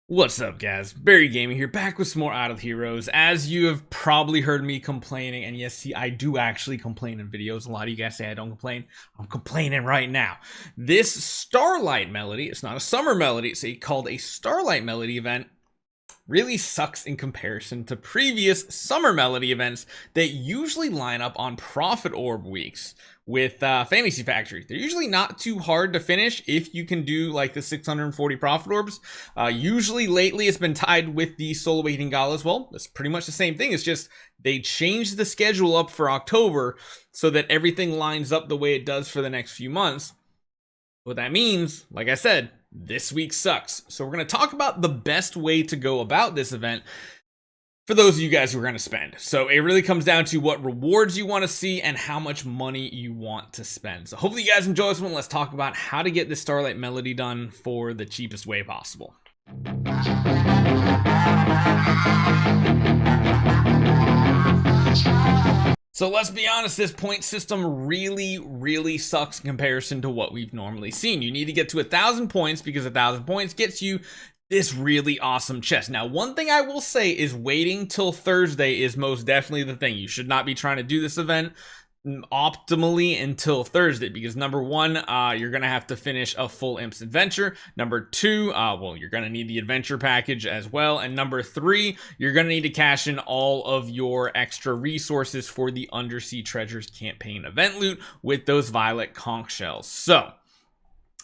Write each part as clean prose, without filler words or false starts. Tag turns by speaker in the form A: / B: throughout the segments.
A: What's up, guys? Barry Gaming here, back with some more Idle Heroes. As you have probably heard me complaining, and yes, see, I do actually complain in videos. A lot of you guys say I don't complain. I'm complaining right now. This Starlight melody, it's not a summer melody, it's called a Starlight melody event, really sucks in comparison to previous summer melody events that usually line up on Profit Orb weeks with Fantasy Factory. They're usually not too hard to finish if you can do like the 640 Profit Orbs. Usually lately it's been tied with the Soul Awakening Gala as well. It's pretty much the same thing. It's just they changed the schedule up for October so that everything lines up the way it does for the next few months. What that means, like I said, this week sucks. So we're going to talk about the best way to go about this event for those of you guys who are going to spend. So it really comes down to what rewards you want to see and how much money you want to spend. So hopefully you guys enjoy this one. Let's talk about how to get this Starlight melody done for the cheapest way possible. So let's be honest, this point system really sucks in comparison to what we've normally seen. You need to get to 1,000 points because 1,000 points gets you this really awesome chest. Now, one thing I will say is waiting till Thursday is most definitely the thing. You should not be trying to do this event optimally until Thursday because number one, you're gonna have to finish a full Imps adventure. Number two, well, you're gonna need the adventure package as well. And number three, you're gonna need to cash in all of your extra resources for the Undersea Treasures campaign event loot with those violet conch shells. So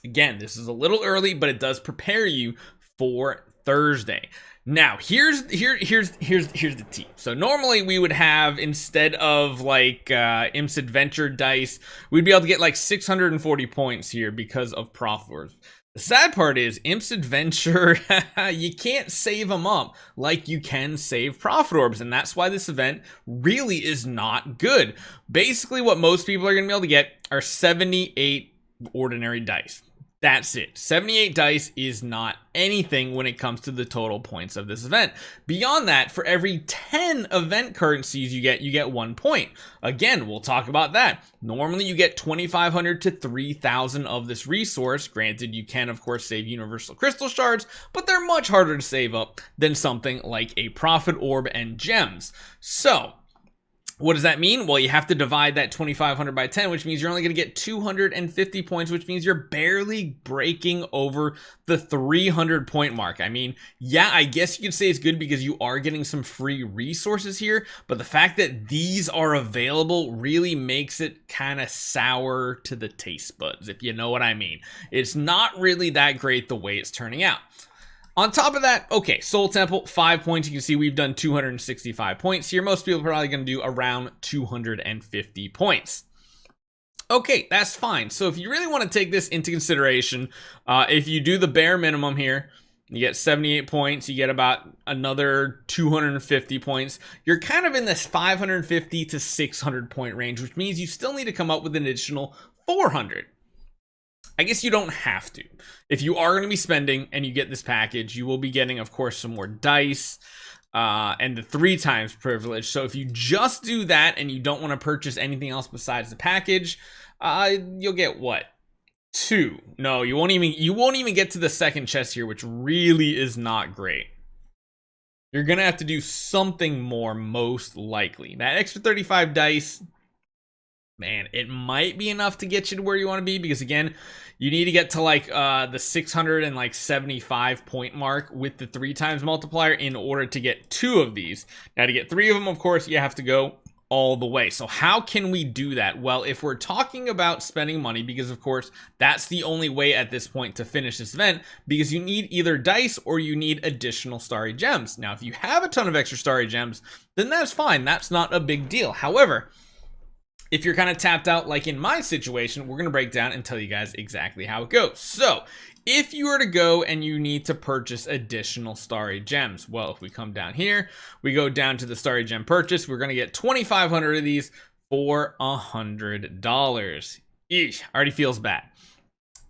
A: again, this is a little early, but it does prepare you for Thursday. Now, here's the tea. So normally we would have, instead of like Imps Adventure dice, we'd be able to get like 640 points here because of Profit Orbs. The sad part is Imps Adventure, you can't save them up like you can save Profit Orbs, and that's why this event really is not good. Basically, what most people are going to be able to get are 78 ordinary dice. That's it. 78 dice is not anything when it comes to the total points of this event. Beyond that, for every 10 event currencies you get 1 point. Again, we'll talk about that. Normally you get 2,500 to 3,000 of this resource. Granted, you can of course save universal crystal shards, but they're much harder to save up than something like a Profit Orb and gems. So what does that mean? Well, you have to divide that 2,500 by 10, which means you're only going to get 250 points, which means you're barely breaking over the 300 point mark. I mean, yeah, I guess you could say it's good because you are getting some free resources here, but the fact that these are available really makes it kind of sour to the taste buds, if you know what I mean. It's not really that great the way it's turning out. On top of that, okay, Soul Temple, 5 points. You can see we've done 265 points here. Most people are probably going to do around 250 points. Okay, that's fine. So if you really want to take this into consideration, if you do the bare minimum here, you get 78 points, you get about another 250 points. You're kind of in this 550 to 600 point range, which means you still need to come up with an additional 400. I guess you don't have to. If you are going to be spending and you get this package, you will be getting, of course, some more dice and the 3 times privilege. So if you just do that and you don't want to purchase anything else besides the package, you'll get what? 2. No, you won't even get to the second chest here, which really is not great. You're going to have to do something more, most likely. That extra 35 dice, man, it might be enough to get you to where you want to be because again, you need to get to like the 675 point mark with the 3 times multiplier in order to get 2 of these. Now to get 3 of them, of course, you have to go all the way. So how can we do that? Well, if we're talking about spending money, because of course that's the only way at this point to finish this event, because you need either dice or you need additional starry gems. Now if you have a ton of extra starry gems, then that's fine. That's not a big deal. However, if you're kind of tapped out, like in my situation, we're going to break down and tell you guys exactly how it goes. So if you were to go and you need to purchase additional starry gems, well, if we come down here, we go down to the starry gem purchase, we're going to get 2,500 of these for $100. Eesh, already feels bad.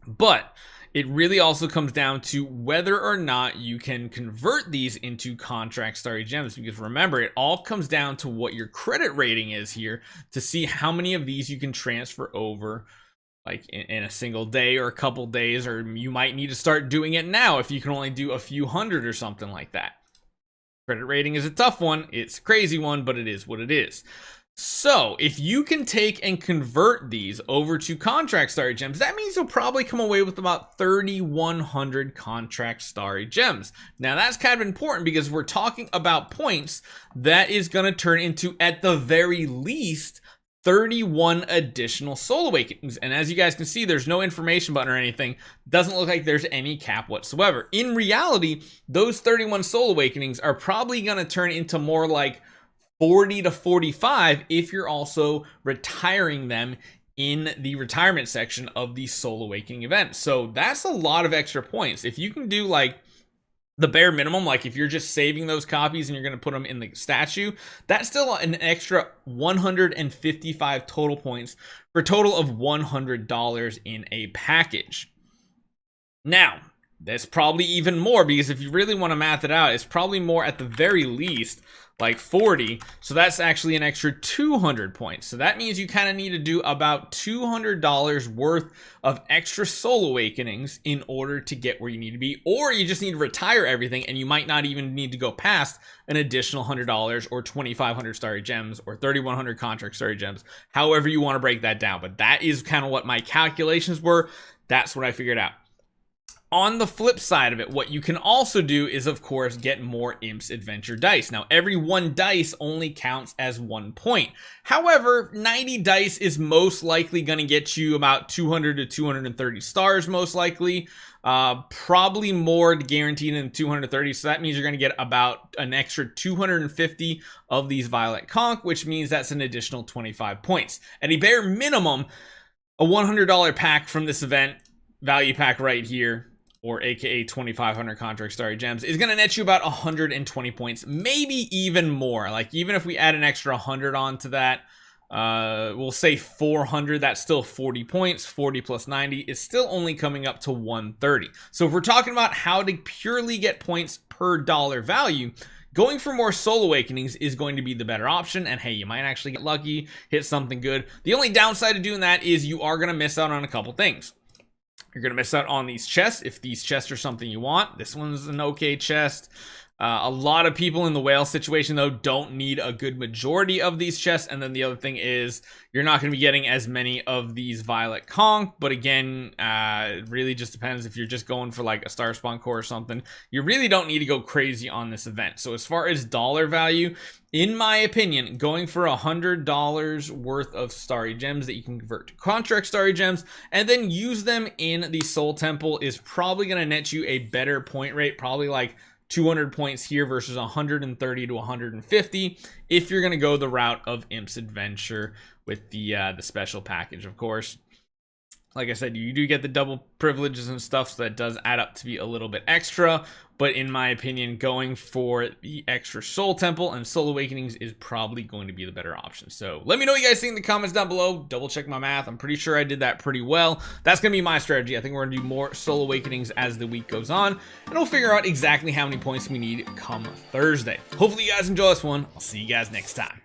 A: But it really also comes down to whether or not you can convert these into contract starry gems, because remember, it all comes down to what your credit rating is here to see how many of these you can transfer over like in a single day or a couple days, or you might need to start doing it now if you can only do a few hundred or something like that. Credit rating is a tough one. It's a crazy one, but it is what it is. So if you can take and convert these over to contract starry gems, that means you'll probably come away with about 3,100 contract starry gems. Now that's kind of important because we're talking about points that is going to turn into, at the very least, 31 additional soul awakenings. And as you guys can see, there's no information button or anything. Doesn't look like there's any cap whatsoever. In reality, those 31 soul awakenings are probably going to turn into more like 40 to 45 if you're also retiring them in the retirement section of the soul awakening event. So that's a lot of extra points. If you can do like the bare minimum, like if you're just saving those copies and you're going to put them in the statue, that's still an extra 155 total points for a total of $100 in a package. Now, that's probably even more, because if you really want to math it out, it's probably more at the very least, like 40. So that's actually an extra 200 points. So that means you kind of need to do about $200 worth of extra soul awakenings in order to get where you need to be. Or you just need to retire everything, and you might not even need to go past an additional $100 or 2,500 starry gems or 3,100 contract starry gems, however you want to break that down. But that is kind of what my calculations were. That's what I figured out. On the flip side of it, what you can also do is, of course, get more Imps Adventure dice. Now, every 1 dice only counts as 1 point. However, 90 dice is most likely going to get you about 200 to 230 stars, most likely. Probably more guaranteed than 230, so that means you're going to get about an extra 250 of these Violet Conch, which means that's an additional 25 points. At a bare minimum, a $100 pack from this event, value pack right here, or aka 2,500 contract starry gems, is going to net you about 120 points, maybe even more. Like, even if we add an extra 100 onto that, we'll say 400, that's still 40 points. 40 plus 90 is still only coming up to 130. So if we're talking about how to purely get points per dollar value, going for more soul awakenings is going to be the better option. And hey, you might actually get lucky, hit something good. The only downside of doing that is you are going to miss out on a couple things. You're going to miss out on these chests if these chests are something you want. This one's an okay chest. A lot of people in the whale situation, though, don't need a good majority of these chests. And then the other thing is you're not going to be getting as many of these Violet Conch. But again, it really just depends. If you're just going for like a Star Spawn core or something, you really don't need to go crazy on this event. So as far as dollar value, in my opinion, going for $100 worth of starry gems that you can convert to contract starry gems and then use them in the Soul Temple is probably going to net you a better point rate, probably like 200 points here versus 130 to 150 if you're going to go the route of Imps Adventure with the special package. Of course, like I said, you do get the double privileges and stuff, so that does add up to be a little bit extra. But in my opinion, going for the extra Soul Temple and Soul Awakenings is probably going to be the better option. So let me know what you guys think in the comments down below. Double check my math. I'm pretty sure I did that pretty well. That's going to be my strategy. I think we're going to do more Soul Awakenings as the week goes on, and we'll figure out exactly how many points we need come Thursday. Hopefully you guys enjoy this one. I'll see you guys next time.